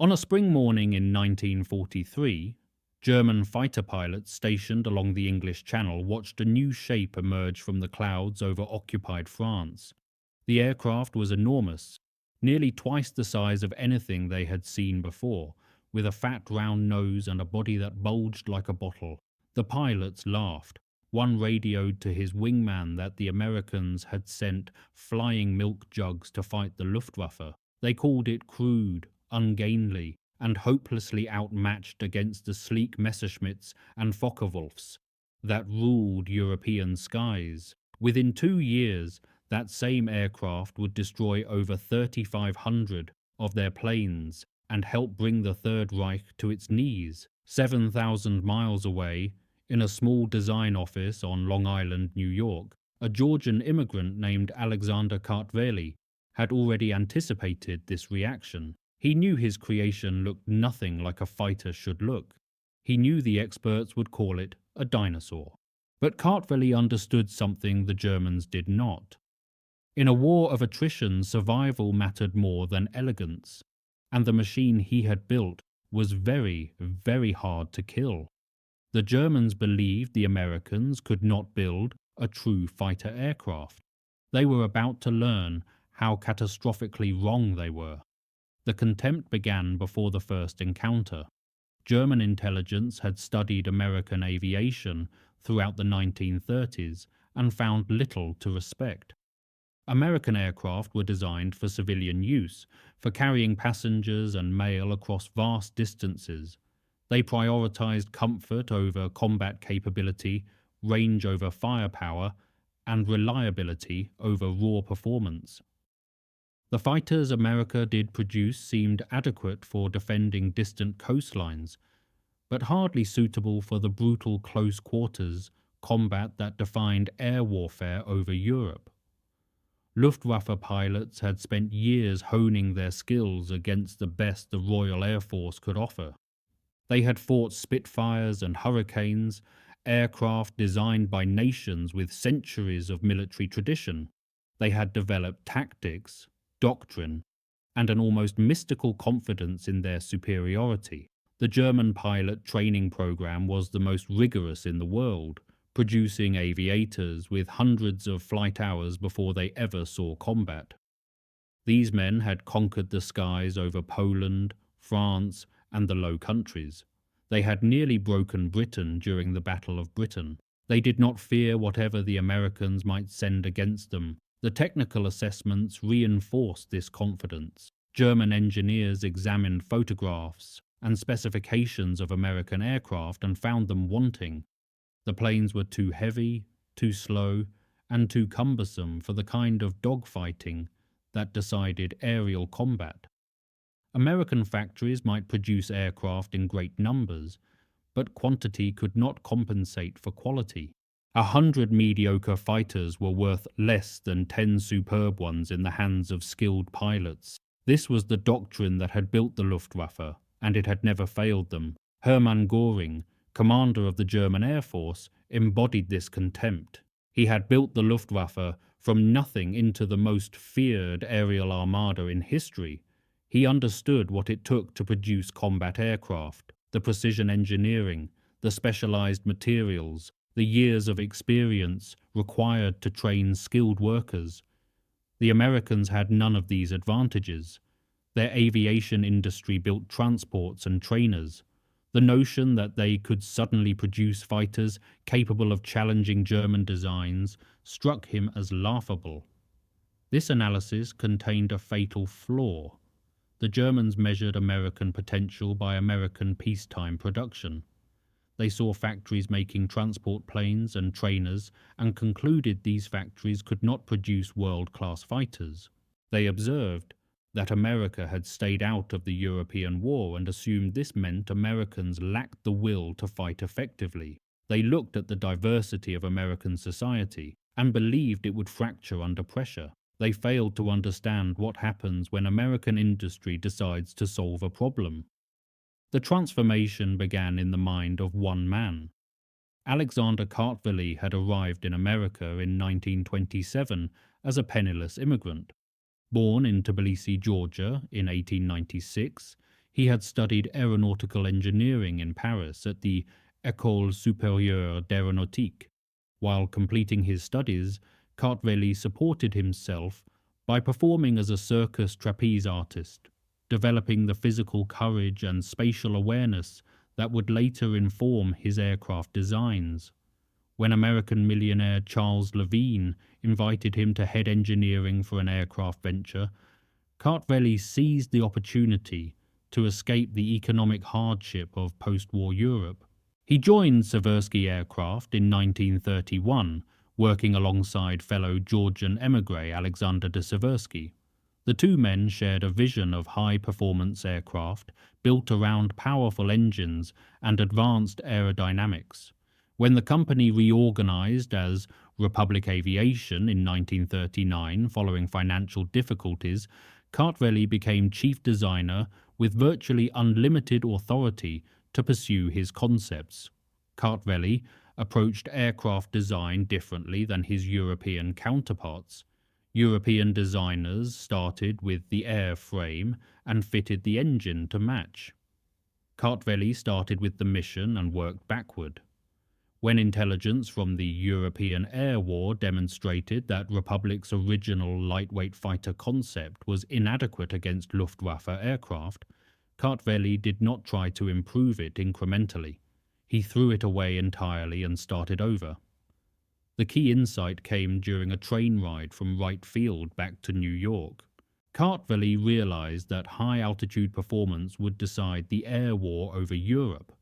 On a spring morning in 1943, German fighter pilots stationed along the English Channel watched a new shape emerge from the clouds over occupied France. The aircraft was enormous, nearly twice the size of anything they had seen before, with a fat round nose and a body that bulged like a bottle. The pilots laughed. One radioed to his wingman that the Americans had sent flying milk jugs to fight the Luftwaffe. They called it crude, ungainly, and hopelessly outmatched against the sleek Messerschmitts and Focke-Wulfs that ruled European skies. Within 2 years, that same aircraft would destroy over 3,500 of their planes and help bring the Third Reich to its knees. 7,000 miles away, in a small design office on Long Island, New York, a Georgian immigrant named Alexander Kartveli had already anticipated this reaction. He knew his creation looked nothing like a fighter should look. He knew the experts would call it a dinosaur. But Kartveli understood something the Germans did not. In a war of attrition, survival mattered more than elegance, and the machine he had built was very, very hard to kill. The Germans believed the Americans could not build a true fighter aircraft. They were about to learn how catastrophically wrong they were. The contempt began before the first encounter. German intelligence had studied American aviation throughout the 1930s and found little to respect. American aircraft were designed for civilian use, for carrying passengers and mail across vast distances. They prioritized comfort over combat capability, range over firepower, and reliability over raw performance. The fighters America did produce seemed adequate for defending distant coastlines, but hardly suitable for the brutal close quarters combat that defined air warfare over Europe. Luftwaffe pilots had spent years honing their skills against the best the Royal Air Force could offer. They had fought Spitfires and Hurricanes, aircraft designed by nations with centuries of military tradition. They had developed tactics, doctrine, and an almost mystical confidence in their superiority. The German pilot training program was the most rigorous in the world, producing aviators with hundreds of flight hours before they ever saw combat. These men had conquered the skies over Poland, France, and the Low Countries. They had nearly broken Britain during the Battle of Britain. They did not fear whatever the Americans might send against them. The technical assessments reinforced this confidence. German engineers examined photographs and specifications of American aircraft and found them wanting. The planes were too heavy, too slow, and too cumbersome for the kind of dogfighting that decided aerial combat. American factories might produce aircraft in great numbers, but quantity could not compensate for quality. 100 mediocre fighters were worth less than 10 superb ones in the hands of skilled pilots. This was the doctrine that had built the Luftwaffe, and it had never failed them. Hermann Göring, commander of the German Air Force, embodied this contempt. He had built the Luftwaffe from nothing into the most feared aerial armada in history. He understood what it took to produce combat aircraft, the precision engineering, the specialized materials, the years of experience required to train skilled workers. The Americans had none of these advantages. Their aviation industry built transports and trainers. The notion that they could suddenly produce fighters capable of challenging German designs struck him as laughable. This analysis contained a fatal flaw. The Germans measured American potential by American peacetime production. They saw factories making transport planes and trainers and concluded these factories could not produce world-class fighters. They observed that America had stayed out of the European war and assumed this meant Americans lacked the will to fight effectively. They looked at the diversity of American society and believed it would fracture under pressure. They failed to understand what happens when American industry decides to solve a problem. The transformation began in the mind of one man. Alexander Kartveli had arrived in America in 1927 as a penniless immigrant. Born in Tbilisi, Georgia in 1896, He had studied aeronautical engineering in Paris at the École supérieure d'aéronautique. While completing his studies, Kartveli supported himself by performing as a circus trapeze artist, developing the physical courage and spatial awareness that would later inform his aircraft designs. When American millionaire Charles Levine invited him to head engineering for an aircraft venture, Kartveli seized the opportunity to escape the economic hardship of post-war Europe. He joined Seversky Aircraft in 1931, working alongside fellow Georgian émigré Alexander de Seversky. The two men shared a vision of high-performance aircraft built around powerful engines and advanced aerodynamics. When the company reorganized as Republic Aviation in 1939 following financial difficulties, Kartveli became chief designer with virtually unlimited authority to pursue his concepts. Kartveli approached aircraft design differently than his European counterparts. European designers started with the airframe and fitted the engine to match. Kartveli started with the mission and worked backward. When intelligence from the European Air War demonstrated that Republic's original lightweight fighter concept was inadequate against Luftwaffe aircraft, Kartveli did not try to improve it incrementally. He threw it away entirely and started over. The key insight came during a train ride from Wright Field back to New York. Kartveli realized that high-altitude performance would decide the air war over Europe.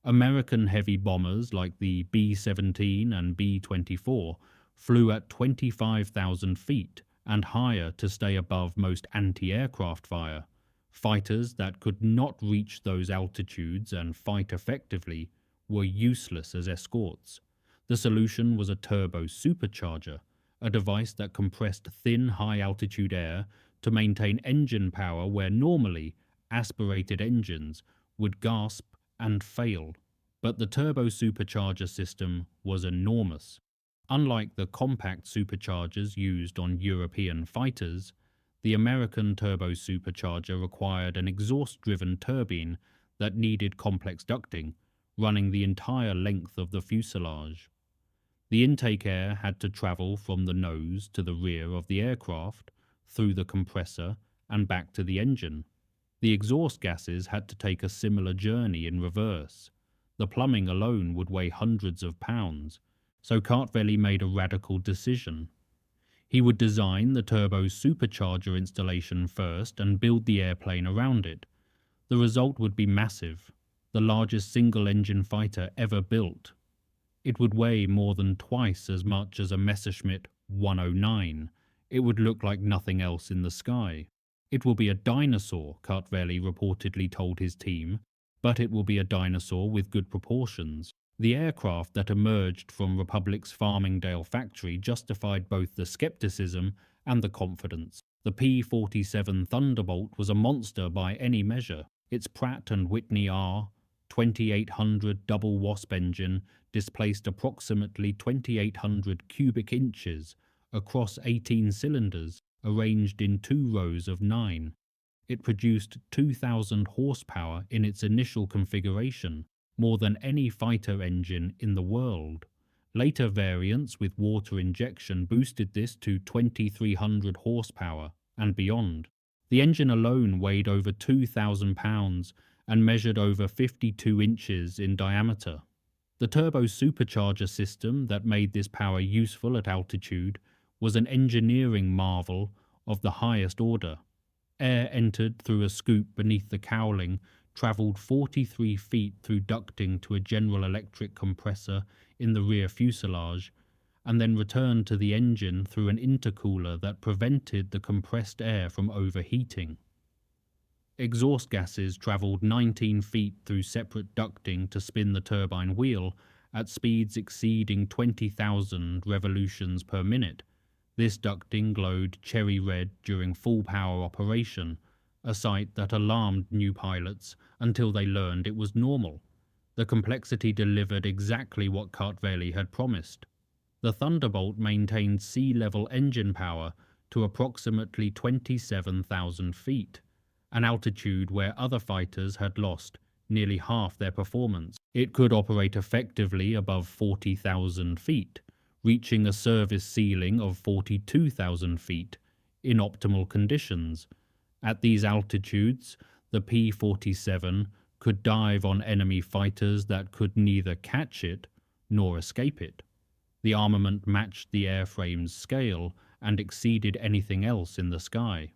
American heavy bombers like the B-17 and B-24 flew at 25,000 feet and higher to stay above most anti-aircraft fire. Fighters that could not reach those altitudes and fight effectively were useless as escorts. The solution was a turbo supercharger, a device that compressed thin high-altitude air to maintain engine power where normally aspirated engines would gasp and fail. But the turbo supercharger system was enormous. Unlike the compact superchargers used on European fighters, the American turbo supercharger required an exhaust-driven turbine that needed complex ducting, running the entire length of the fuselage. The intake air had to travel from the nose to the rear of the aircraft, through the compressor, and back to the engine. The exhaust gases had to take a similar journey in reverse. The plumbing alone would weigh hundreds of pounds, so Kartveli made a radical decision. He would design the turbo supercharger installation first and build the airplane around it. The result would be massive, the largest single-engine fighter ever built. It would weigh more than twice as much as a Messerschmitt 109. It would look like nothing else in the sky. It will be a dinosaur, Kartveli reportedly told his team, but it will be a dinosaur with good proportions. The aircraft that emerged from Republic's Farmingdale factory justified both the skepticism and the confidence. The P-47 Thunderbolt was a monster by any measure. Its Pratt & Whitney R 2800 double wasp engine displaced approximately 2,800 cubic inches across 18 cylinders, arranged in 2 rows of 9. It produced 2,000 horsepower in its initial configuration, more than any fighter engine in the world. Later variants with water injection boosted this to 2,300 horsepower and beyond. The engine alone weighed over 2,000 pounds and measured over 52 inches in diameter. The turbo supercharger system that made this power useful at altitude was an engineering marvel of the highest order. Air entered through a scoop beneath the cowling, travelled 43 feet through ducting to a General Electric compressor in the rear fuselage, and then returned to the engine through an intercooler that prevented the compressed air from overheating. Exhaust gases travelled 19 feet through separate ducting to spin the turbine wheel at speeds exceeding 20,000 revolutions per minute. This ducting glowed cherry red during full power operation, a sight that alarmed new pilots until they learned it was normal. The complexity delivered exactly what Kartveli had promised. The Thunderbolt maintained sea-level engine power to approximately 27,000 feet, an altitude where other fighters had lost nearly half their performance. It could operate effectively above 40,000 feet, reaching a service ceiling of 42,000 feet in optimal conditions. At these altitudes, the P-47 could dive on enemy fighters that could neither catch it nor escape it. The armament matched the airframe's scale and exceeded anything else in the sky.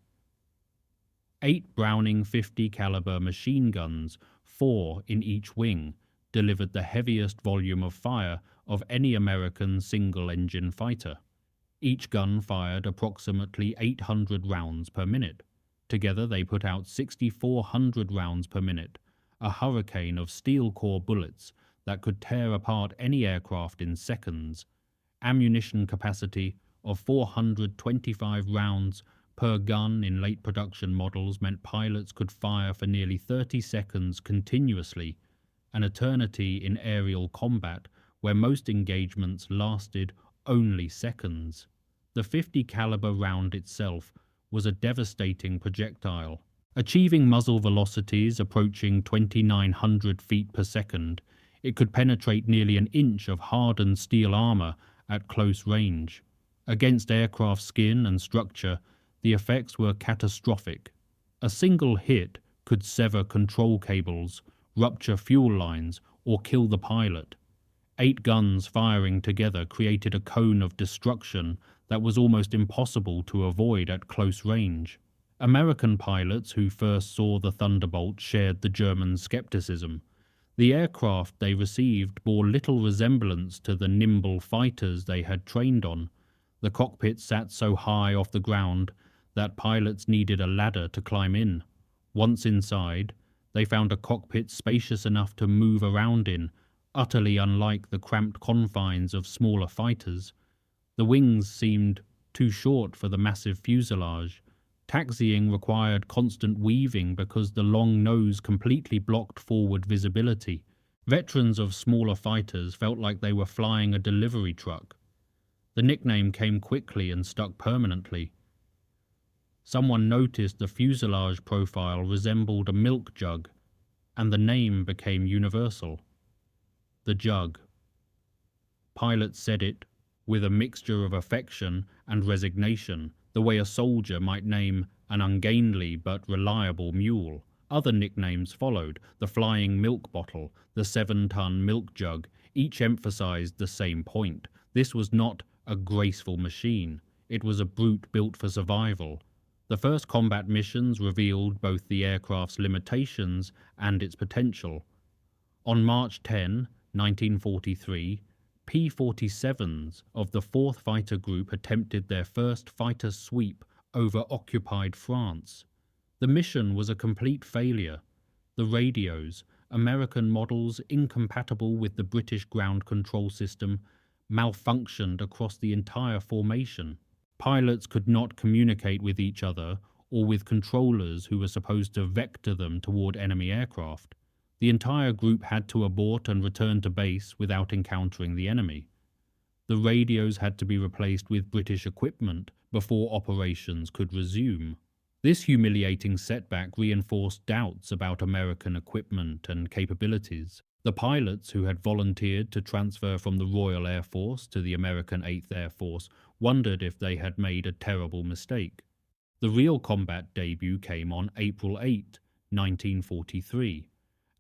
8 Browning 50 caliber machine guns, 4 in each wing, delivered the heaviest volume of fire of any American single-engine fighter. Each gun fired approximately 800 rounds per minute. Together they put out 6,400 rounds per minute, a hurricane of steel core bullets that could tear apart any aircraft in seconds. Ammunition capacity of 425 rounds per gun in late production models meant pilots could fire for nearly 30 seconds continuously, an eternity in aerial combat where most engagements lasted only seconds. The 50 caliber round itself was a devastating projectile. Achieving muzzle velocities approaching 2,900 feet per second, it could penetrate nearly an inch of hardened steel armor at close range. Against aircraft skin and structure, the effects were catastrophic. A single hit could sever control cables, rupture fuel lines, or kill the pilot. 8 guns firing together created a cone of destruction that was almost impossible to avoid at close range. American pilots who first saw the Thunderbolt shared the German skepticism. The aircraft they received bore little resemblance to the nimble fighters they had trained on. The cockpit sat so high off the ground that pilots needed a ladder to climb in. Once inside, they found a cockpit spacious enough to move around in, utterly unlike the cramped confines of smaller fighters. The wings seemed too short for the massive fuselage. Taxiing required constant weaving because the long nose completely blocked forward visibility. Veterans of smaller fighters felt like they were flying a delivery truck. The nickname came quickly and stuck permanently. Someone noticed the fuselage profile resembled a milk jug, and the name became universal. The Jug. Pilots said it with a mixture of affection and resignation, the way a soldier might name an ungainly but reliable mule. Other nicknames followed: the flying milk bottle, the 7-ton milk jug. Each emphasized the same point. This was not a graceful machine. It was a brute built for survival. The first combat missions revealed both the aircraft's limitations and its potential. On March 10, 1943, P-47s of the 4th Fighter Group attempted their first fighter sweep over occupied France. The mission was a complete failure. The radios, American models incompatible with the British ground control system, malfunctioned across the entire formation. Pilots could not communicate with each other or with controllers who were supposed to vector them toward enemy aircraft. The entire group had to abort and return to base without encountering the enemy. The radios had to be replaced with British equipment before operations could resume. This humiliating setback reinforced doubts about American equipment and capabilities. The pilots who had volunteered to transfer from the Royal Air Force to the American 8th Air Force wondered if they had made a terrible mistake. The real combat debut came on April 8, 1943.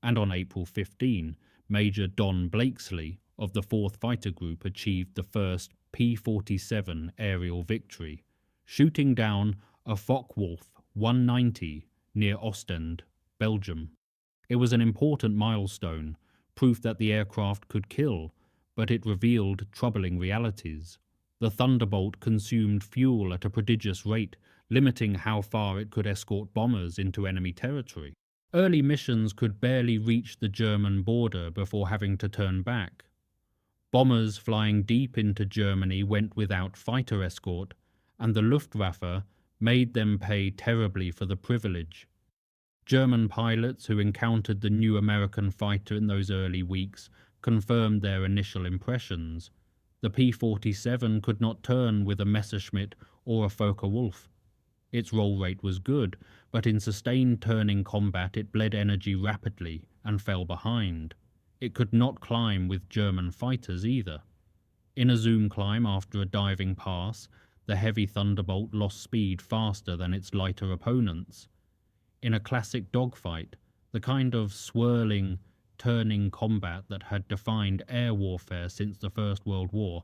And on April 15, Major Don Blakesley of the 4th Fighter Group achieved the first P-47 aerial victory, shooting down a Focke-Wulf 190 near Ostend, Belgium. It was an important milestone, proof that the aircraft could kill, but it revealed troubling realities. The Thunderbolt consumed fuel at a prodigious rate, limiting how far it could escort bombers into enemy territory. Early missions could barely reach the German border before having to turn back. Bombers flying deep into Germany went without fighter escort, and the Luftwaffe made them pay terribly for the privilege. German pilots who encountered the new American fighter in those early weeks confirmed their initial impressions. The P-47 could not turn with a Messerschmitt or a Focke-Wulf. Its roll rate was good, but in sustained turning combat it bled energy rapidly and fell behind. It could not climb with German fighters either. In a zoom climb after a diving pass, the heavy Thunderbolt lost speed faster than its lighter opponents. In a classic dogfight, the kind of swirling, turning combat that had defined air warfare since the First World War,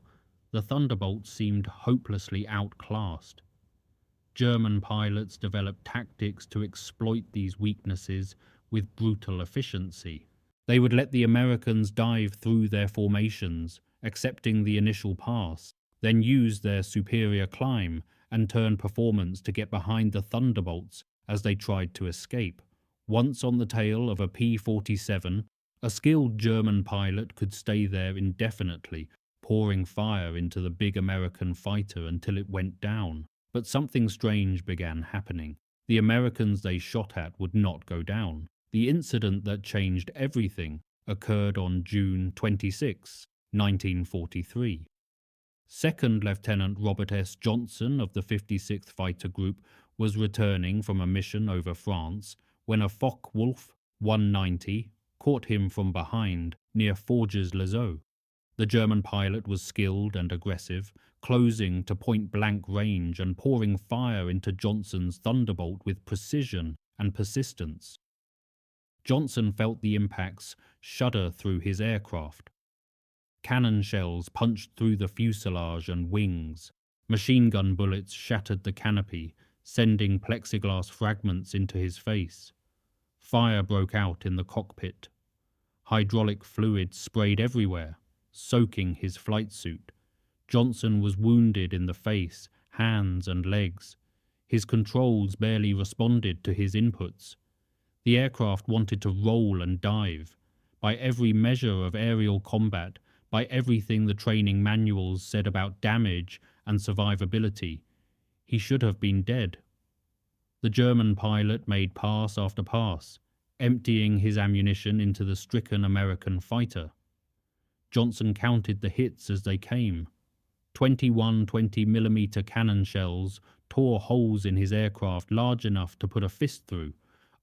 the Thunderbolt seemed hopelessly outclassed. German pilots developed tactics to exploit these weaknesses with brutal efficiency. They would let the Americans dive through their formations, accepting the initial pass, then use their superior climb and turn performance to get behind the Thunderbolts as they tried to escape. Once on the tail of a P-47, a skilled German pilot could stay there indefinitely, pouring fire into the big American fighter until it went down. But something strange began happening. The Americans they shot at would not go down. The incident that changed everything occurred on June 26, 1943. Second Lieutenant Robert S. Johnson of the 56th Fighter Group was returning from a mission over France when a Focke-Wulf 190 caught him from behind near Forges-les-Eaux. The German pilot was skilled and aggressive, closing to point-blank range and pouring fire into Johnson's Thunderbolt with precision and persistence. Johnson felt the impacts shudder through his aircraft. Cannon shells punched through the fuselage and wings. Machine gun bullets shattered the canopy, sending plexiglass fragments into his face. Fire broke out in the cockpit. Hydraulic fluid sprayed everywhere, soaking his flight suit. Johnson was wounded in the face, hands and legs. His controls barely responded to his inputs. The aircraft wanted to roll and dive. By every measure of aerial combat, by everything the training manuals said about damage and survivability, he should have been dead. The German pilot made pass after pass, emptying his ammunition into the stricken American fighter. Johnson counted the hits as they came. 21 20mm cannon shells tore holes in his aircraft large enough to put a fist through.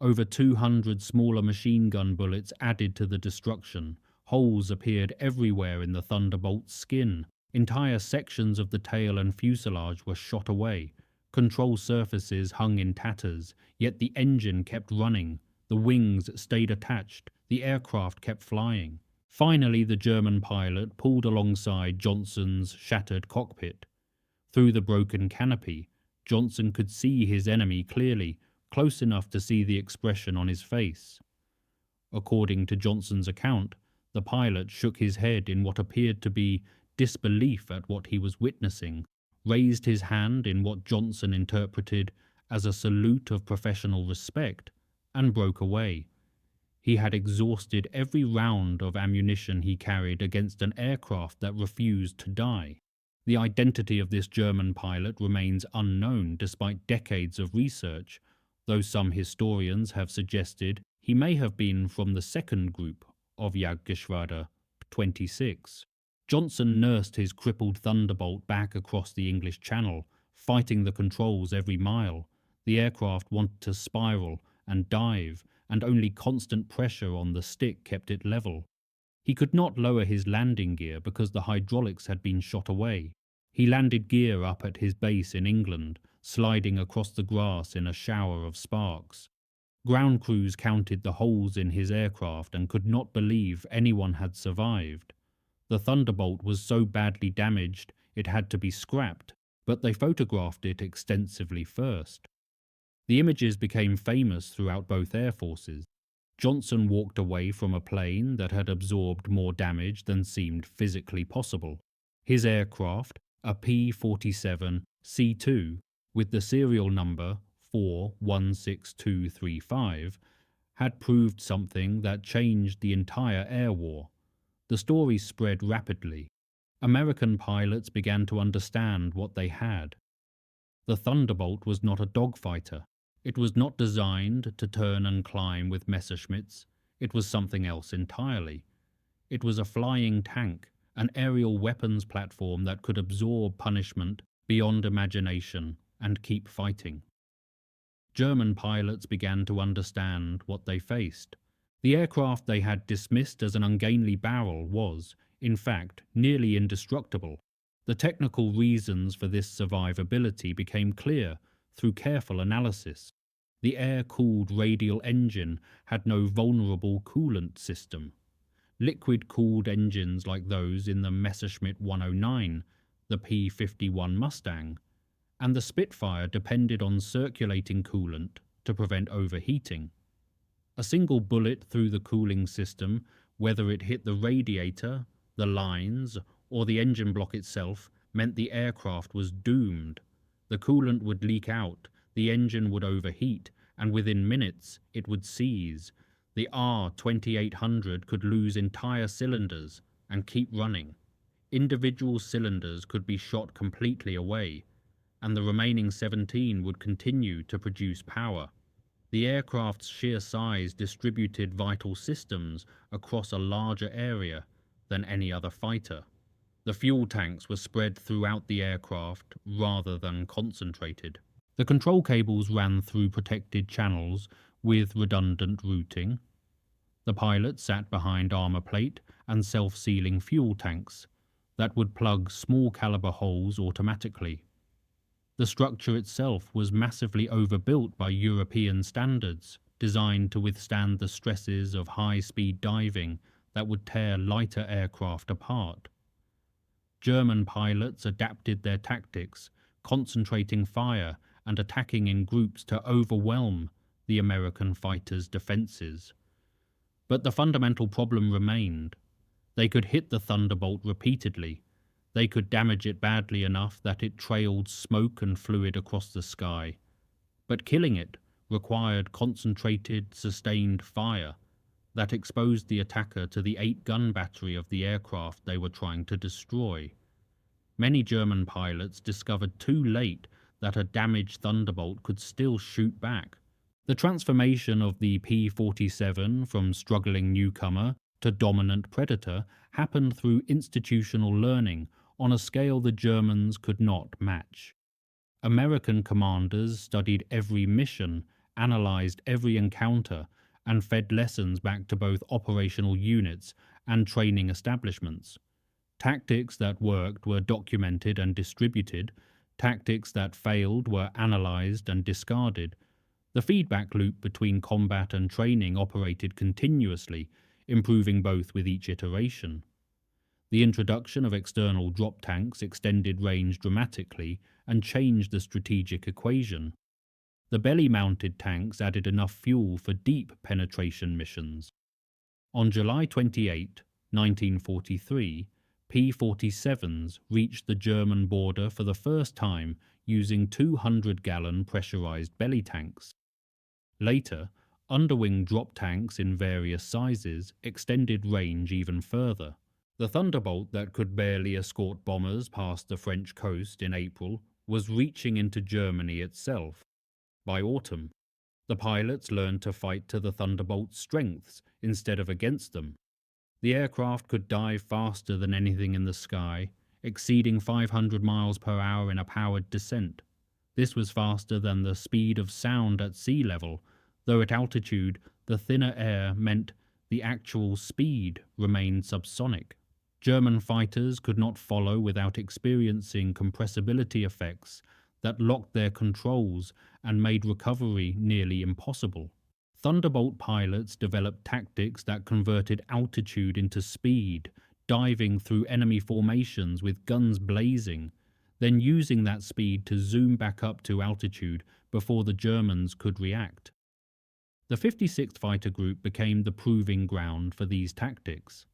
Over 200 smaller machine gun bullets added to the destruction. Holes appeared everywhere in the Thunderbolt's skin. Entire sections of the tail and fuselage were shot away. Control surfaces hung in tatters, yet the engine kept running. The wings stayed attached. The aircraft kept flying. Finally, the German pilot pulled alongside Johnson's shattered cockpit. Through the broken canopy, Johnson could see his enemy clearly, close enough to see the expression on his face. According to Johnson's account, the pilot shook his head in what appeared to be disbelief at what he was witnessing, raised his hand in what Johnson interpreted as a salute of professional respect, and broke away. He had exhausted every round of ammunition he carried against an aircraft that refused to die. The identity of this German pilot remains unknown despite decades of research, though some historians have suggested he may have been from the second group of Jagdgeschwader 26. Johnson nursed his crippled Thunderbolt back across the English Channel, fighting the controls every mile. The aircraft wanted to spiral and dive, and only constant pressure on the stick kept it level. He could not lower his landing gear because the hydraulics had been shot away. He landed gear up at his base in England, sliding across the grass in a shower of sparks. Ground crews counted the holes in his aircraft and could not believe anyone had survived. The Thunderbolt was so badly damaged it had to be scrapped, but they photographed it extensively first. The images became famous throughout both air forces. Johnson walked away from a plane that had absorbed more damage than seemed physically possible. His aircraft, a P-47 C2 with the serial number 416235, had proved something that changed the entire air war. The story spread rapidly. American pilots began to understand what they had. The Thunderbolt was not a dogfighter. It was not designed to turn and climb with Messerschmitts. It was something else entirely. It was a flying tank, an aerial weapons platform that could absorb punishment beyond imagination and keep fighting. German pilots began to understand what they faced. The aircraft they had dismissed as an ungainly barrel was, in fact, nearly indestructible. The technical reasons for this survivability became clear through careful analysis. The air-cooled radial engine had no vulnerable coolant system. Liquid-cooled engines like those in the Messerschmitt 109, the P-51 Mustang, and the Spitfire depended on circulating coolant to prevent overheating. A single bullet through the cooling system, whether it hit the radiator, the lines, or the engine block itself, meant the aircraft was doomed. The coolant would leak out, the engine would overheat, and within minutes it would seize. The R-2800 could lose entire cylinders and keep running. Individual cylinders could be shot completely away, and the remaining 17 would continue to produce power. The aircraft's sheer size distributed vital systems across a larger area than any other fighter. The fuel tanks were spread throughout the aircraft rather than concentrated. The control cables ran through protected channels with redundant routing. The pilot sat behind armor plate and self-sealing fuel tanks that would plug small caliber holes automatically. The structure itself was massively overbuilt by European standards, designed to withstand the stresses of high-speed diving that would tear lighter aircraft apart. German pilots adapted their tactics, concentrating fire and attacking in groups to overwhelm the American fighters' defenses. But the fundamental problem remained. They could hit the Thunderbolt repeatedly. They could damage it badly enough that it trailed smoke and fluid across the sky. But killing it required concentrated, sustained fire that exposed the attacker to the 8-gun battery of the aircraft they were trying to destroy. Many German pilots discovered too late that a damaged Thunderbolt could still shoot back. The transformation of the P-47 from struggling newcomer to dominant predator happened through institutional learning on a scale the Germans could not match. American commanders studied every mission, analyzed every encounter, and fed lessons back to both operational units and training establishments. Tactics that worked were documented and distributed. Tactics that failed were analyzed and discarded. The feedback loop between combat and training operated continuously, improving both with each iteration. The introduction of external drop tanks extended range dramatically and changed the strategic equation. The belly-mounted tanks added enough fuel for deep penetration missions. On July 28, 1943, P-47s reached the German border for the first time using 200-gallon pressurized belly tanks. Later, underwing drop tanks in various sizes extended range even further. The Thunderbolt that could barely escort bombers past the French coast in April was reaching into Germany itself. By autumn, the pilots learned to fight to the Thunderbolt's strengths instead of against them. The aircraft could dive faster than anything in the sky, exceeding 500 miles per hour in a powered descent. This was faster than the speed of sound at sea level, though at altitude the thinner air meant the actual speed remained subsonic. German fighters could not follow without experiencing compressibility effects that locked their controls and made recovery nearly impossible. Thunderbolt pilots developed tactics that converted altitude into speed, diving through enemy formations with guns blazing, then using that speed to zoom back up to altitude before the Germans could react. The 56th Fighter Group became the proving ground for these tactics.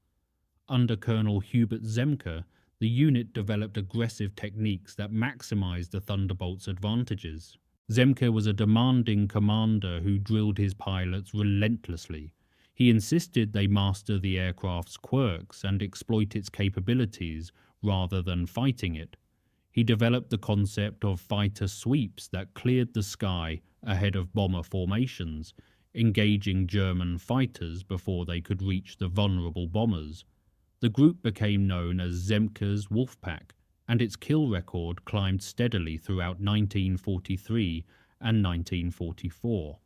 Under Colonel Hubert Zemke, the unit developed aggressive techniques that maximized the Thunderbolt's advantages. Zemke was a demanding commander who drilled his pilots relentlessly. He insisted they master the aircraft's quirks and exploit its capabilities rather than fighting it. He developed the concept of fighter sweeps that cleared the sky ahead of bomber formations, engaging German fighters before they could reach the vulnerable bombers. The group became known as Zemke's Wolfpack, and its kill record climbed steadily throughout 1943 and 1944.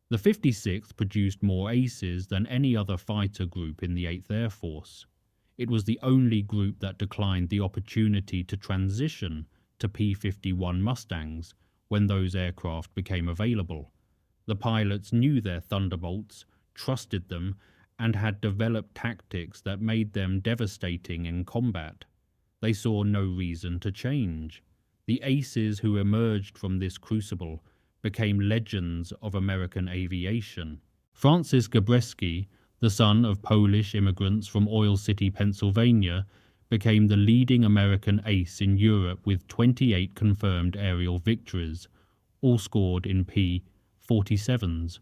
The 56th produced more aces than any other fighter group in the 8th Air Force. It was the only group that declined the opportunity to transition to P-51 Mustangs when those aircraft became available. The pilots knew their Thunderbolts, trusted them, and had developed tactics that made them devastating in combat. They saw no reason to change. The aces who emerged from this crucible became legends of American aviation. Francis Gabreski, the son of Polish immigrants from Oil City, Pennsylvania, became the leading American ace in Europe with 28 confirmed aerial victories, all scored in P-47s.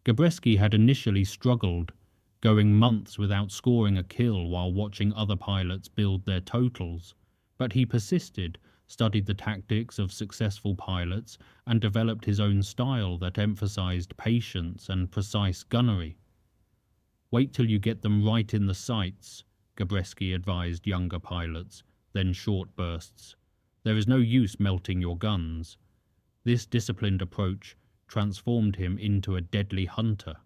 Gabreski had initially struggled, going months without scoring a kill while watching other pilots build their totals, but he persisted, studied the tactics of successful pilots, and developed his own style that emphasized patience and precise gunnery. "Wait till you get them right in the sights," Gabreski advised younger pilots, then short bursts. "There is no use melting your guns." This disciplined approach transformed him into a deadly hunter.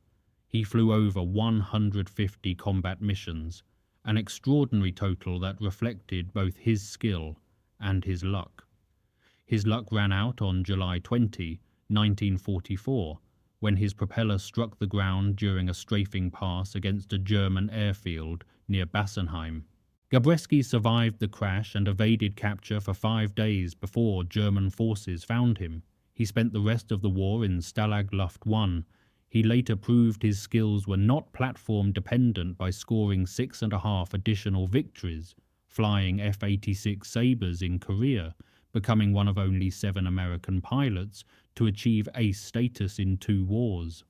He flew over 150 combat missions, an extraordinary total that reflected both his skill and his luck. His luck ran out on July 20, 1944, when his propeller struck the ground during a strafing pass against a German airfield near Bassenheim. Gabreski survived the crash and evaded capture for 5 days before German forces found him. He spent the rest of the war in Stalag Luft 1. He later proved his skills were not platform dependent by scoring 6.5 additional victories, flying F-86 Sabres in Korea, becoming one of only 7 American pilots to achieve ace status in 2 wars.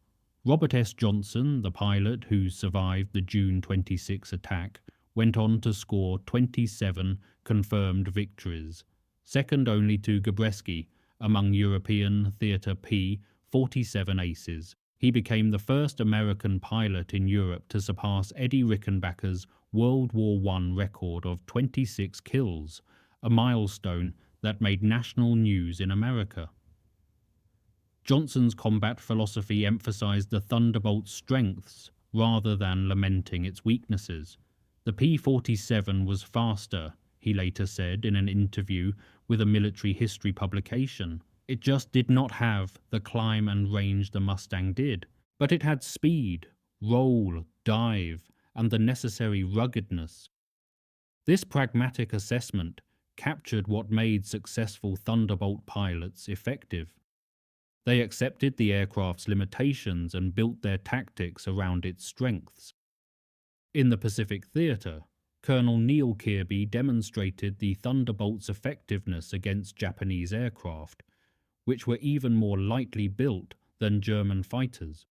Robert S. Johnson, the pilot who survived the June 26 attack, went on to score 27 confirmed victories, second only to Gabreski among European Theatre P-47 aces. He became the first American pilot in Europe to surpass Eddie Rickenbacker's World War I record of 26 kills, a milestone that made national news in America. Johnson's combat philosophy emphasized the Thunderbolt's strengths rather than lamenting its weaknesses. The P-47 was faster, he later said in an interview with a military history publication. It just did not have the climb and range the Mustang did, but it had speed, roll, dive, and the necessary ruggedness. This pragmatic assessment captured what made successful Thunderbolt pilots effective. They accepted the aircraft's limitations and built their tactics around its strengths. In the Pacific Theater, Colonel Neel Kearby demonstrated the Thunderbolt's effectiveness against Japanese aircraft, which were even more lightly built than German fighters.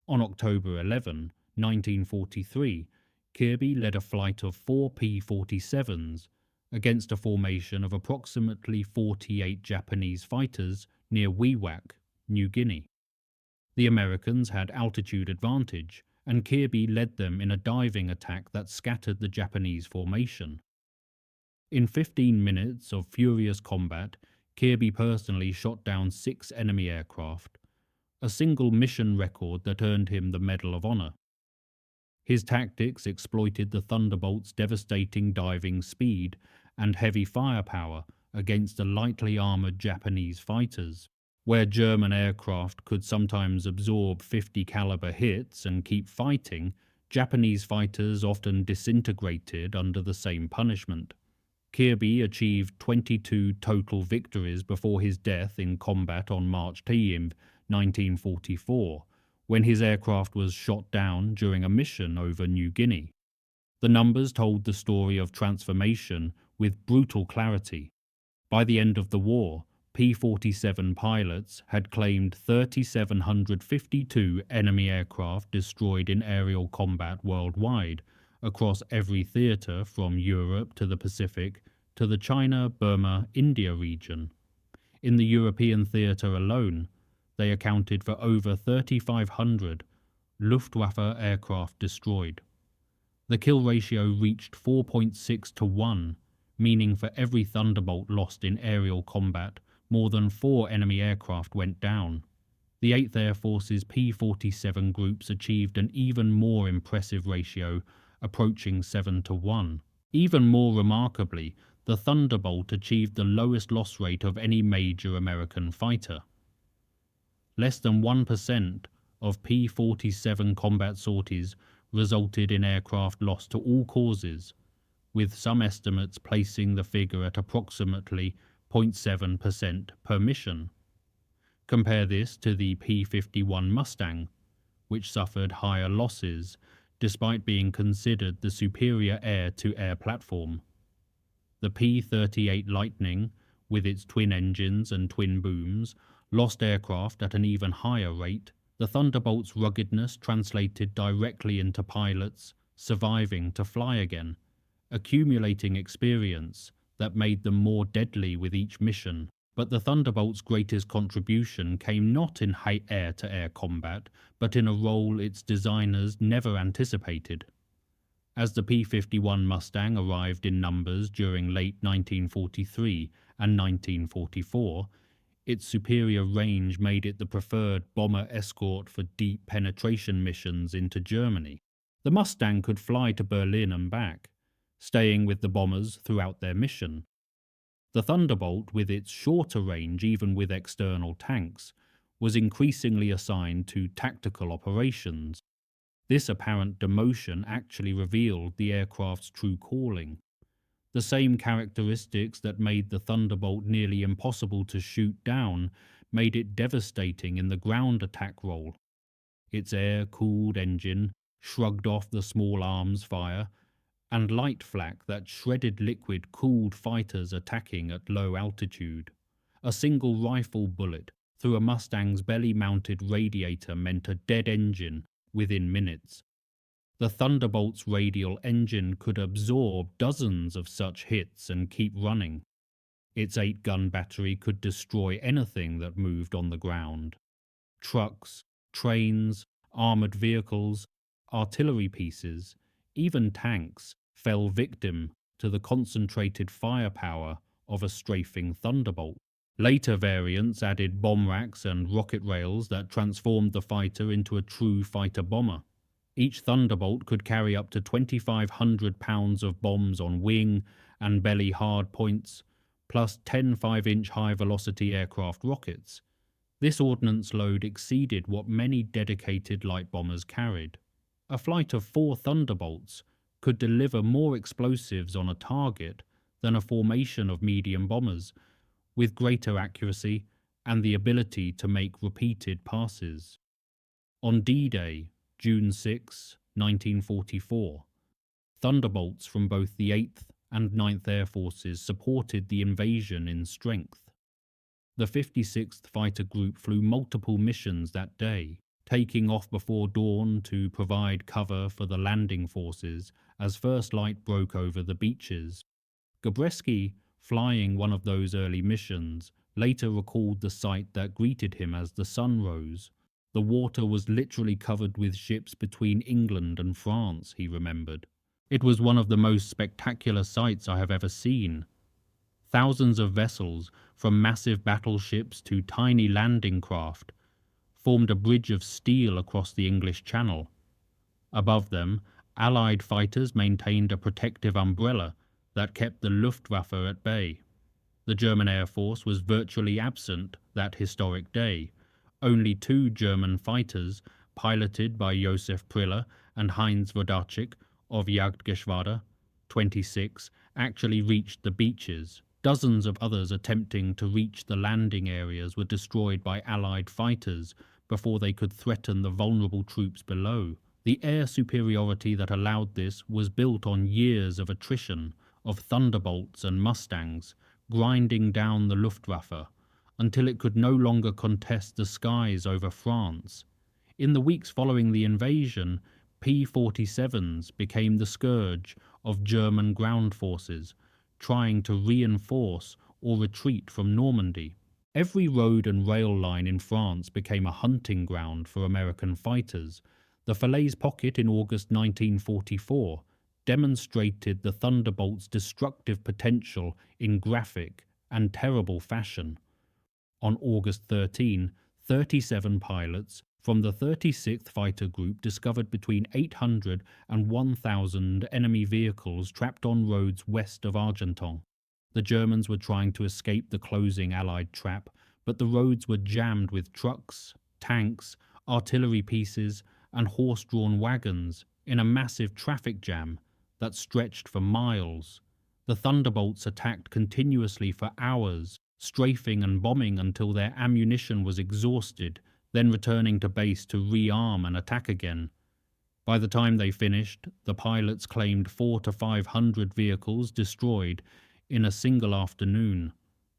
On October 11, 1943, Kearby led a flight of 4 P-47s against a formation of approximately 48 Japanese fighters near Wewak, New Guinea. The Americans had altitude advantage, and Kearby led them in a diving attack that scattered the Japanese formation. In 15 minutes of furious combat, Kearby personally shot down 6 enemy aircraft, a single mission record that earned him the Medal of Honor. His tactics exploited the Thunderbolt's devastating diving speed and heavy firepower against the lightly armored Japanese fighters. Where German aircraft could sometimes absorb 50 caliber hits and keep fighting, Japanese fighters often disintegrated under the same punishment. Kearby achieved 22 total victories before his death in combat on March 10, 1944, when his aircraft was shot down during a mission over New Guinea. The numbers told the story of transformation with brutal clarity. By the end of the war, P-47 pilots had claimed 3,752 enemy aircraft destroyed in aerial combat worldwide, across every theatre from Europe to the Pacific to the China, Burma, India region. In the European theatre alone, they accounted for over 3,500 Luftwaffe aircraft destroyed. The kill ratio reached 4.6 to 1, meaning for every Thunderbolt lost in aerial combat more than 4 enemy aircraft went down. The 8th Air Force's P-47 groups achieved an even more impressive ratio, approaching 7-1. Even more remarkably, the Thunderbolt achieved the lowest loss rate of any major American fighter. Less than 1% of P-47 combat sorties resulted in aircraft lost to all causes, with some estimates placing the figure at approximately 0.7% per mission. Compare this to the P-51 Mustang, which suffered higher losses despite being considered the superior air-to-air platform. The P-38 Lightning, with its twin engines and twin booms, lost aircraft at an even higher rate. The Thunderbolt's ruggedness translated directly into pilots surviving to fly again, accumulating experience that made them more deadly with each mission. But the Thunderbolt's greatest contribution came not in air-to-air combat, but in a role its designers never anticipated. As the P-51 Mustang arrived in numbers during late 1943 and 1944, its superior range made it the preferred bomber escort for deep penetration missions into Germany. The Mustang could fly to Berlin and back, staying with the bombers throughout their mission. The Thunderbolt, with its shorter range even with external tanks, was increasingly assigned to tactical operations. This apparent demotion actually revealed the aircraft's true calling. The same characteristics that made the Thunderbolt nearly impossible to shoot down made it devastating in the ground attack role. Its air-cooled engine shrugged off the small arms fire, and light flak that shredded liquid cooled fighters attacking at low altitude. A single rifle bullet through a Mustang's belly-mounted radiator meant a dead engine within minutes. The Thunderbolt's radial engine could absorb dozens of such hits and keep running. Its 8-gun battery could destroy anything that moved on the ground. Trucks, trains, armored vehicles, artillery pieces, even tanks fell victim to the concentrated firepower of a strafing Thunderbolt. Later variants added bomb racks and rocket rails that transformed the fighter into a true fighter-bomber. Each Thunderbolt could carry up to 2,500 pounds of bombs on wing and belly hardpoints, plus 10 5-inch high-velocity aircraft rockets. This ordnance load exceeded what many dedicated light bombers carried. A flight of 4 Thunderbolts could deliver more explosives on a target than a formation of medium bombers, with greater accuracy and the ability to make repeated passes. On D-Day, June 6, 1944, Thunderbolts from both the 8th and 9th Air Forces supported the invasion in strength. The 56th Fighter Group flew multiple missions that day, taking off before dawn to provide cover for the landing forces as first light broke over the beaches. Gabreski, flying one of those early missions, later recalled the sight that greeted him as the sun rose. The water was literally covered with ships between England and France, he remembered. It was one of the most spectacular sights I have ever seen. Thousands of vessels, from massive battleships to tiny landing craft, formed a bridge of steel across the English Channel. Above them, Allied fighters maintained a protective umbrella that kept the Luftwaffe at bay. The German Air Force was virtually absent that historic day. Only 2 German fighters, piloted by Josef Priller and Heinz Wodarczyk of Jagdgeschwader 26, actually reached the beaches. Dozens of others attempting to reach the landing areas were destroyed by Allied fighters before they could threaten the vulnerable troops below. The air superiority that allowed this was built on years of attrition, of Thunderbolts and Mustangs, grinding down the Luftwaffe, until it could no longer contest the skies over France. In the weeks following the invasion, P-47s became the scourge of German ground forces, trying to reinforce or retreat from Normandy. Every road and rail line in France became a hunting ground for American fighters. The Falaise Pocket in August 1944 demonstrated the Thunderbolt's destructive potential in graphic and terrible fashion. On August 13, 37 pilots from the 36th Fighter Group discovered between 800 and 1,000 enemy vehicles trapped on roads west of Argenton. The Germans were trying to escape the closing Allied trap, but the roads were jammed with trucks, tanks, artillery pieces, and horse-drawn wagons in a massive traffic jam that stretched for miles. The Thunderbolts attacked continuously for hours, strafing and bombing until their ammunition was exhausted, then returning to base to rearm and attack again. By the time they finished, the pilots claimed 400 to 500 vehicles destroyed in a single afternoon.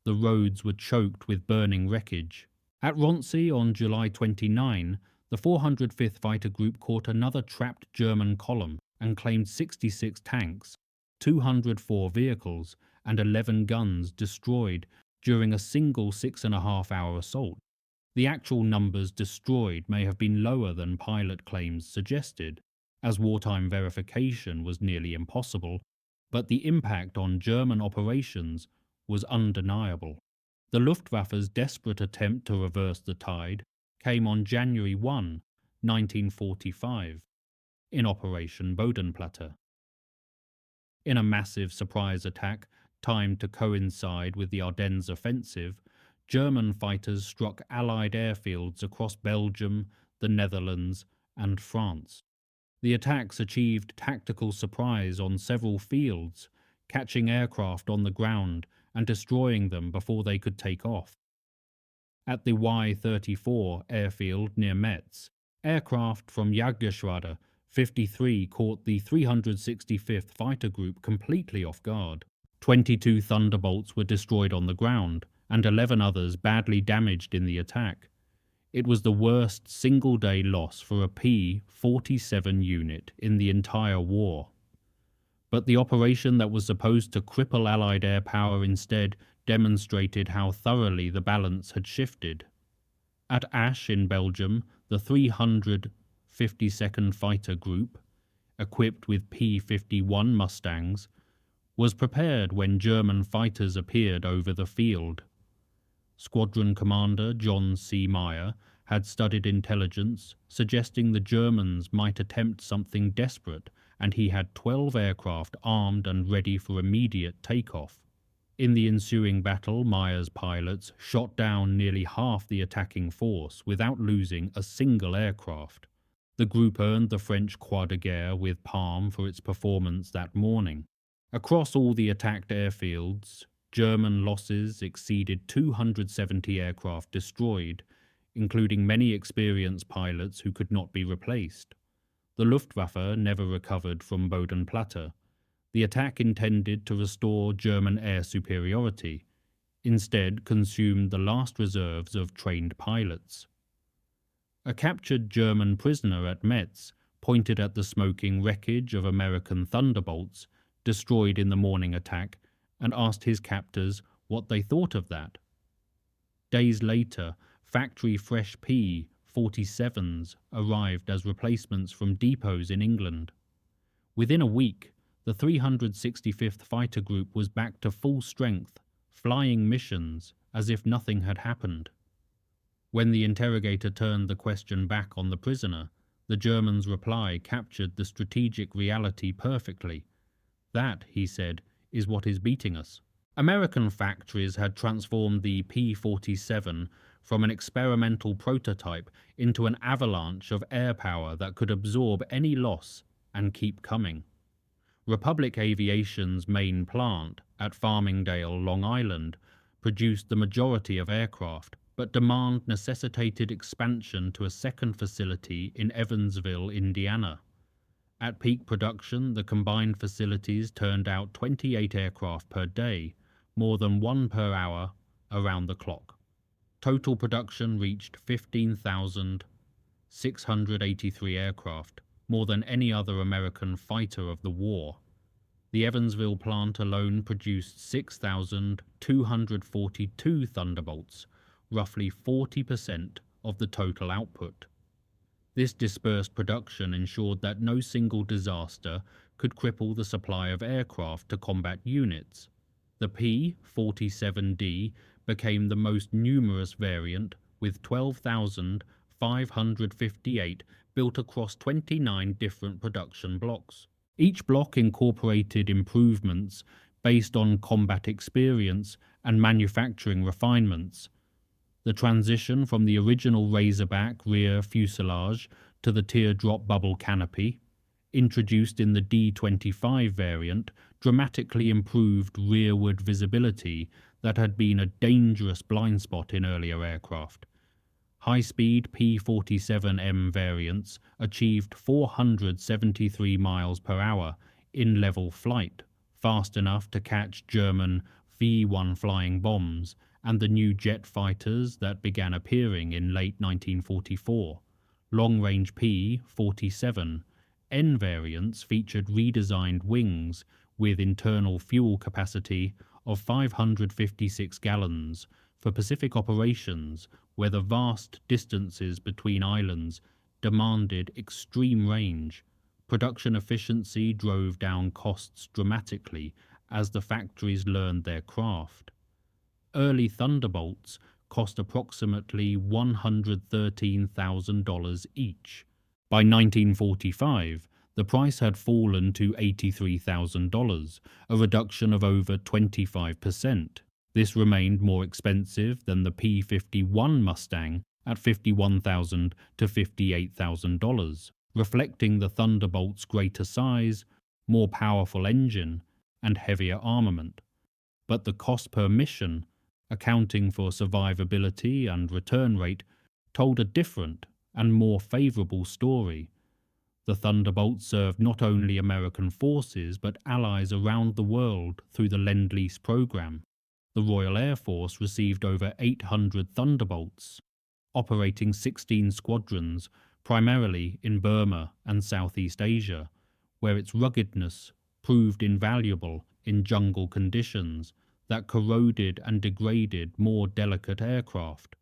The roads were choked with burning wreckage. At Roncy on July 29, the 405th Fighter Group caught another trapped German column and claimed 66 tanks, 204 vehicles, and 11 guns destroyed during a single 6.5-hour assault. The actual numbers destroyed may have been lower than pilot claims suggested, as wartime verification was nearly impossible, but the impact on German operations was undeniable. The Luftwaffe's desperate attempt to reverse the tide came on January 1, 1945, in Operation Bodenplatte. In a massive surprise attack timed to coincide with the Ardennes offensive, German fighters struck Allied airfields across Belgium, the Netherlands, and France. The attacks achieved tactical surprise on several fields, catching aircraft on the ground and destroying them before they could take off. At the Y-34 airfield near Metz, aircraft from Jagdgeschwader 53 caught the 365th Fighter Group completely off guard. 22 Thunderbolts were destroyed on the ground, and 11 others badly damaged in the attack. It was the worst single-day loss for a P-47 unit in the entire war. But the operation that was supposed to cripple Allied air power instead demonstrated how thoroughly the balance had shifted. At Asch in Belgium, the 352nd Fighter Group, equipped with P-51 Mustangs, was prepared when German fighters appeared over the field. Squadron Commander John C. Meyer had studied intelligence, suggesting the Germans might attempt something desperate, and he had 12 aircraft armed and ready for immediate takeoff. In the ensuing battle, Meyer's pilots shot down nearly half the attacking force without losing a single aircraft. The group earned the French Croix de Guerre with Palm for its performance that morning. Across all the attacked airfields, German losses exceeded 270 aircraft destroyed, including many experienced pilots who could not be replaced. The Luftwaffe never recovered from Bodenplatte. The attack intended to restore German air superiority, instead consumed the last reserves of trained pilots. A captured German prisoner at Metz pointed at the smoking wreckage of American Thunderbolts destroyed in the morning attack and asked his captors what they thought of that. Days later, factory-fresh P-47s arrived as replacements from depots in England. Within a week, the 365th Fighter Group was back to full strength, flying missions as if nothing had happened. When the interrogator turned the question back on the prisoner, the German's reply captured the strategic reality perfectly. That, he said, is what is beating us. American factories had transformed the P-47 from an experimental prototype into an avalanche of air power that could absorb any loss and keep coming. Republic Aviation's main plant at Farmingdale, Long Island, produced the majority of aircraft, but demand necessitated expansion to a second facility in Evansville, Indiana. At peak production, the combined facilities turned out 28 aircraft per day, more than one per hour, around the clock. Total production reached 15,683 aircraft, more than any other American fighter of the war. The Evansville plant alone produced 6,242 Thunderbolts, roughly 40% of the total output. This dispersed production ensured that no single disaster could cripple the supply of aircraft to combat units. The P-47D became the most numerous variant, with 12,558 built across 29 different production blocks. Each block incorporated improvements based on combat experience and manufacturing refinements. The transition from the original Razorback rear fuselage to the teardrop bubble canopy, introduced in the D-25 variant, dramatically improved rearward visibility that had been a dangerous blind spot in earlier aircraft. High-speed P-47M variants achieved 473 miles per hour in level flight, fast enough to catch German V-1 flying bombs and the new jet fighters that began appearing in late 1944. Long-range P-47 N variants featured redesigned wings with internal fuel capacity of 556 gallons for Pacific operations where the vast distances between islands demanded extreme range. Production efficiency drove down costs dramatically as the factories learned their craft. Early Thunderbolts cost approximately $113,000 each. By 1945, the price had fallen to $83,000, a reduction of over 25%. This remained more expensive than the P-51 Mustang at $51,000 to $58,000, reflecting the Thunderbolt's greater size, more powerful engine, and heavier armament. But the cost per mission, accounting for survivability and return rate, told a different and more favorable story. The Thunderbolt served not only American forces but allies around the world through the Lend-Lease program. The Royal Air Force received over 800 Thunderbolts, operating 16 squadrons, primarily in Burma and Southeast Asia, where its ruggedness proved invaluable in jungle conditions that corroded and degraded more delicate aircraft.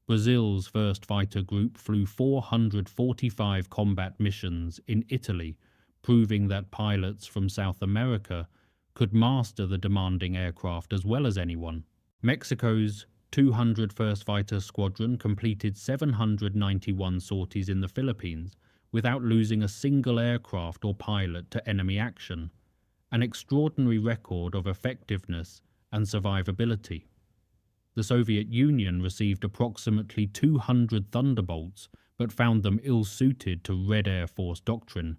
Brazil's 1st Fighter Group flew 445 combat missions in Italy, proving that pilots from South America could master the demanding aircraft as well as anyone. Mexico's 201st Fighter Squadron completed 791 sorties in the Philippines without losing a single aircraft or pilot to enemy action, an extraordinary record of effectiveness and survivability. The Soviet Union received approximately 200 Thunderbolts but found them ill-suited to Red Air Force doctrine,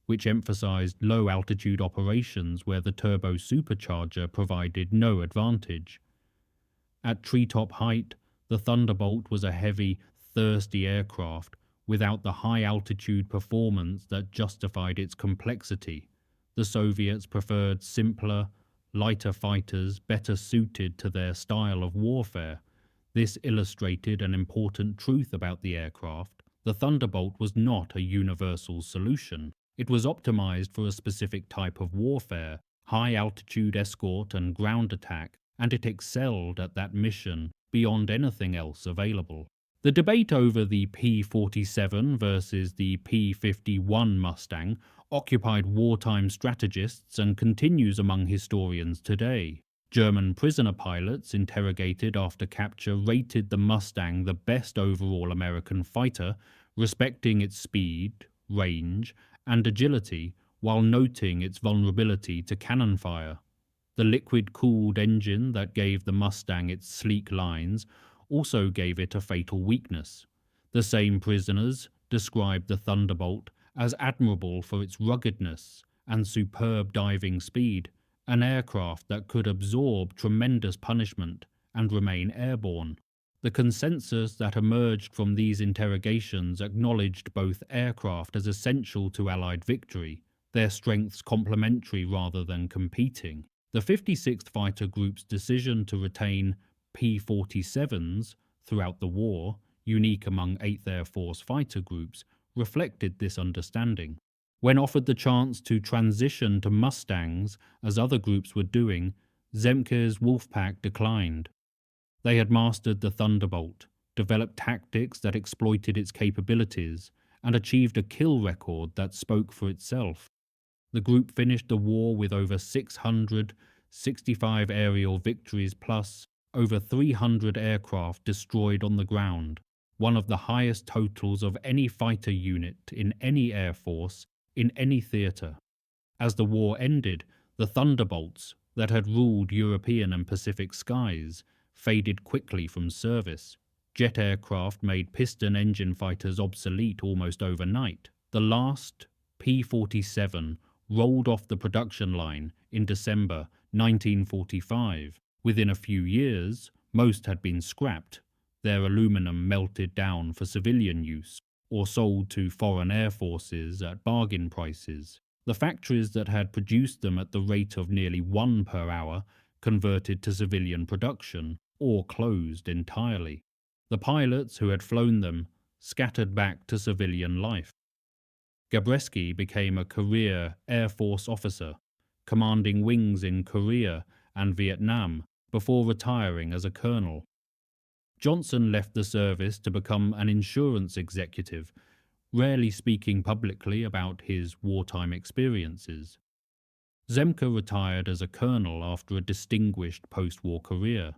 which emphasized low-altitude operations where the turbo supercharger provided no advantage. At treetop height, the Thunderbolt was a heavy, thirsty aircraft without the high-altitude performance that justified its complexity. The Soviets preferred simpler, lighter fighters better suited to their style of warfare. This illustrated an important truth about the aircraft. The Thunderbolt was not a universal solution. It was optimized for a specific type of warfare, high-altitude escort and ground attack, and it excelled at that mission beyond anything else available. The debate over the P-47 versus the P-51 Mustang occupied wartime strategists and continues among historians today. German prisoner pilots interrogated after capture rated the Mustang the best overall American fighter, respecting its speed, range, and agility while noting its vulnerability to cannon fire. The liquid-cooled engine that gave the Mustang its sleek lines also gave it a fatal weakness. The same prisoners described the Thunderbolt as admirable for its ruggedness and superb diving speed, an aircraft that could absorb tremendous punishment and remain airborne. The consensus that emerged from these interrogations acknowledged both aircraft as essential to Allied victory, their strengths complementary rather than competing. The 56th Fighter Group's decision to retain P-47s throughout the war, unique among 8th Air Force fighter groups, reflected this understanding. When offered the chance to transition to Mustangs, as other groups were doing, Zemke's Wolfpack declined. They had mastered the Thunderbolt, developed tactics that exploited its capabilities, and achieved a kill record that spoke for itself. The group finished the war with over 665 aerial victories plus over 300 aircraft destroyed on the ground, one of the highest totals of any fighter unit in any air force, in any theatre. As the war ended, the Thunderbolts, that had ruled European and Pacific skies, faded quickly from service. Jet aircraft made piston engine fighters obsolete almost overnight. The last P-47 rolled off the production line in December 1945. Within a few years, most had been scrapped, their aluminum melted down for civilian use, or sold to foreign air forces at bargain prices. The factories that had produced them at the rate of nearly 1 per hour converted to civilian production, or closed entirely. The pilots who had flown them scattered back to civilian life. Gabreski became a career Air Force officer, commanding wings in Korea and Vietnam before retiring as a colonel. Johnson left the service to become an insurance executive, rarely speaking publicly about his wartime experiences. Zemke retired as a colonel after a distinguished post-war career.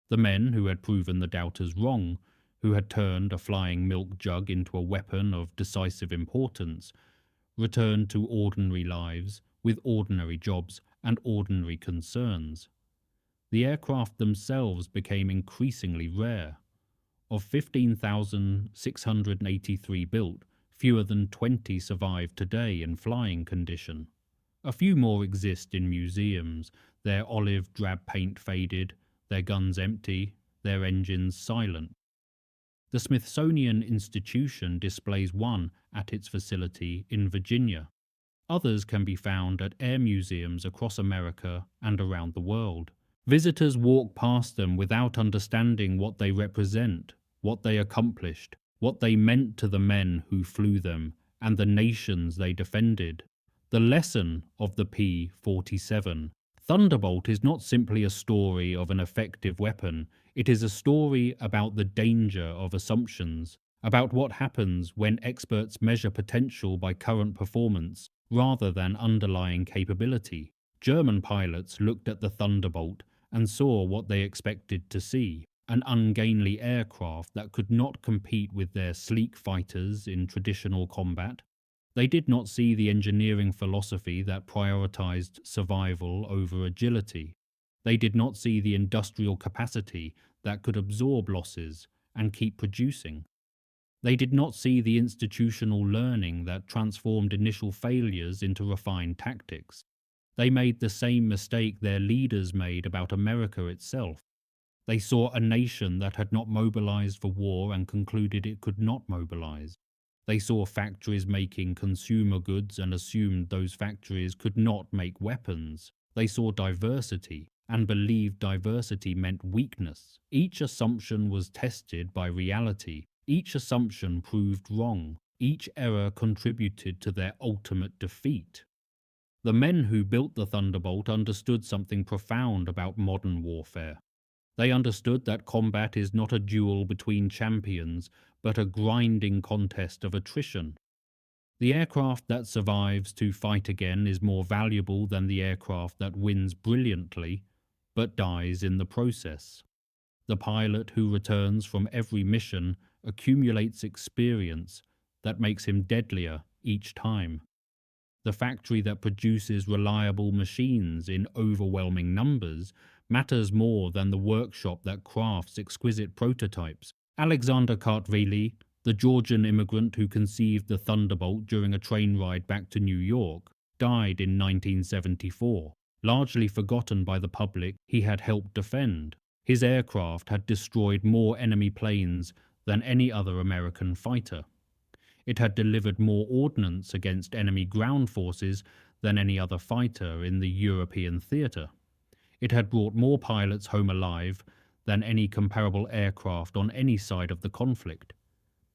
The men who had proven the doubters wrong, who had turned a flying milk jug into a weapon of decisive importance, returned to ordinary lives with ordinary jobs and ordinary concerns. The aircraft themselves became increasingly rare. Of 15,683 built, fewer than 20 survive today in flying condition. A few more exist in museums, their olive drab paint faded, their guns empty, their engines silent. The Smithsonian Institution displays one at its facility in Virginia. Others can be found at air museums across America and around the world. Visitors walk past them without understanding what they represent, what they accomplished, what they meant to the men who flew them and the nations they defended. The lesson of the P-47 Thunderbolt is not simply a story of an effective weapon, it is a story about the danger of assumptions, about what happens when experts measure potential by current performance rather than underlying capability. German pilots looked at the Thunderbolt and saw what they expected to see, an ungainly aircraft that could not compete with their sleek fighters in traditional combat. They did not see the engineering philosophy that prioritized survival over agility. They did not see the industrial capacity that could absorb losses and keep producing. They did not see the institutional learning that transformed initial failures into refined tactics. They made the same mistake their leaders made about America itself. They saw a nation that had not mobilized for war and concluded it could not mobilize. They saw factories making consumer goods and assumed those factories could not make weapons. They saw diversity and believed diversity meant weakness. Each assumption was tested by reality. Each assumption proved wrong. Each error contributed to their ultimate defeat. The men who built the Thunderbolt understood something profound about modern warfare. They understood that combat is not a duel between champions, but a grinding contest of attrition. The aircraft that survives to fight again is more valuable than the aircraft that wins brilliantly, but dies in the process. The pilot who returns from every mission accumulates experience that makes him deadlier each time. The factory that produces reliable machines in overwhelming numbers matters more than the workshop that crafts exquisite prototypes. Alexander Kartveli, the Georgian immigrant who conceived the Thunderbolt during a train ride back to New York, died in 1974, largely forgotten by the public he had helped defend. His aircraft had destroyed more enemy planes than any other American fighter. It had delivered more ordnance against enemy ground forces than any other fighter in the European theatre. It had brought more pilots home alive than any comparable aircraft on any side of the conflict.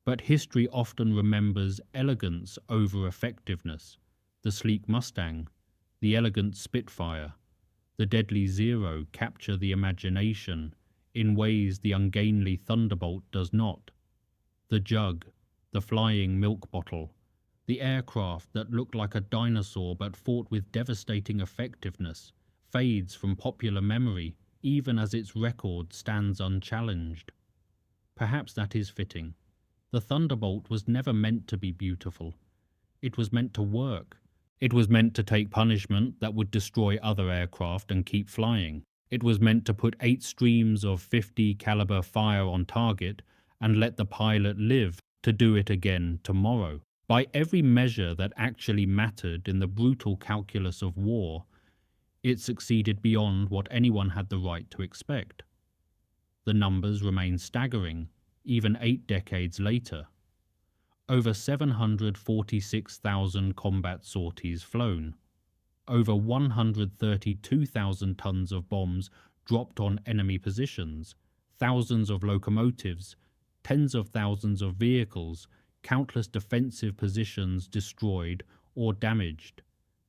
But history often remembers elegance over effectiveness. The sleek Mustang, the elegant Spitfire, the deadly Zero capture the imagination in ways the ungainly Thunderbolt does not. The Jug, the flying milk bottle, the aircraft that looked like a dinosaur but fought with devastating effectiveness, fades from popular memory even as its record stands unchallenged. Perhaps that is fitting. The Thunderbolt was never meant to be beautiful. It was meant to work. It was meant to take punishment that would destroy other aircraft and keep flying. It was meant to put 8 streams of .50 caliber fire on target and let the pilot live to do it again tomorrow. By every measure that actually mattered in the brutal calculus of war, it succeeded beyond what anyone had the right to expect. The numbers remain staggering, even 8 decades later. Over 746,000 combat sorties flown. Over 132,000 tons of bombs dropped on enemy positions, thousands of locomotives, tens of thousands of vehicles, countless defensive positions destroyed or damaged.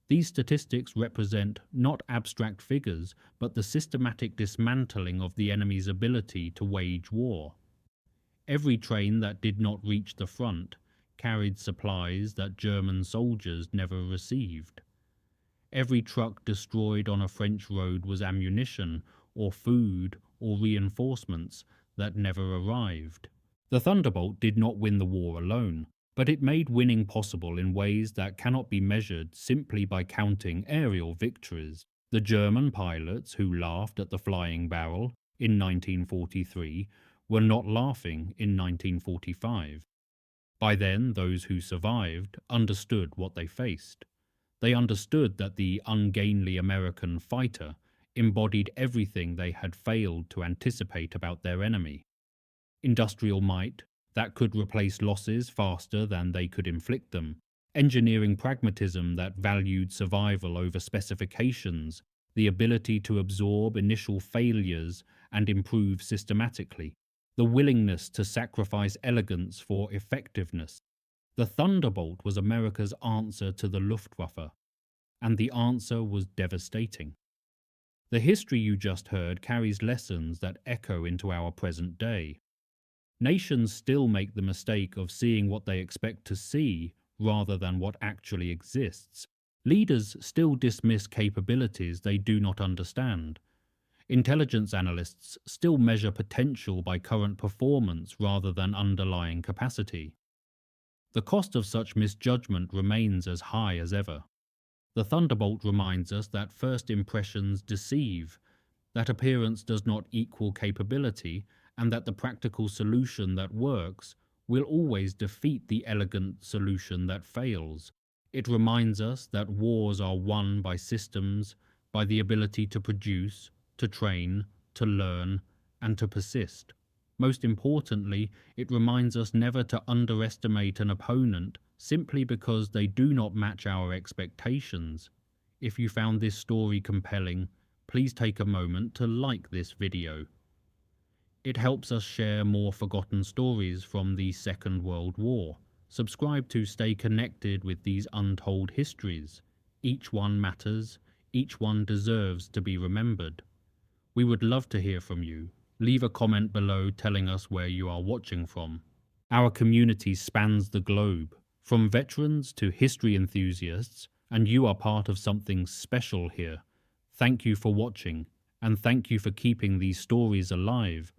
These statistics represent not abstract figures, but the systematic dismantling of the enemy's ability to wage war. Every train that did not reach the front carried supplies that German soldiers never received. Every truck destroyed on a French road was ammunition or food or reinforcements that never arrived. The Thunderbolt did not win the war alone, but it made winning possible in ways that cannot be measured simply by counting aerial victories. The German pilots who laughed at the flying barrel in 1943 were not laughing in 1945. By then, those who survived understood what they faced. They understood that the ungainly American fighter embodied everything they had failed to anticipate about their enemy. Industrial might that could replace losses faster than they could inflict them. Engineering pragmatism that valued survival over specifications, the ability to absorb initial failures and improve systematically. The willingness to sacrifice elegance for effectiveness. The Thunderbolt was America's answer to the Luftwaffe, and the answer was devastating. The history you just heard carries lessons that echo into our present day. Nations still make the mistake of seeing what they expect to see rather than what actually exists. Leaders still dismiss capabilities they do not understand. Intelligence analysts still measure potential by current performance rather than underlying capacity. The cost of such misjudgment remains as high as ever. The Thunderbolt reminds us that first impressions deceive, that appearance does not equal capability, and that the practical solution that works will always defeat the elegant solution that fails. It reminds us that wars are won by systems, by the ability to produce, to train, to learn, and to persist. Most importantly, it reminds us never to underestimate an opponent simply because they do not match our expectations. If you found this story compelling, please take a moment to like this video. It helps us share more forgotten stories from the Second World War. Subscribe to stay connected with these untold histories. Each one matters, each one deserves to be remembered. We would love to hear from you. Leave a comment below telling us where you are watching from. Our community spans the globe, from veterans to history enthusiasts, and you are part of something special here. Thank you for watching, and thank you for keeping these stories alive.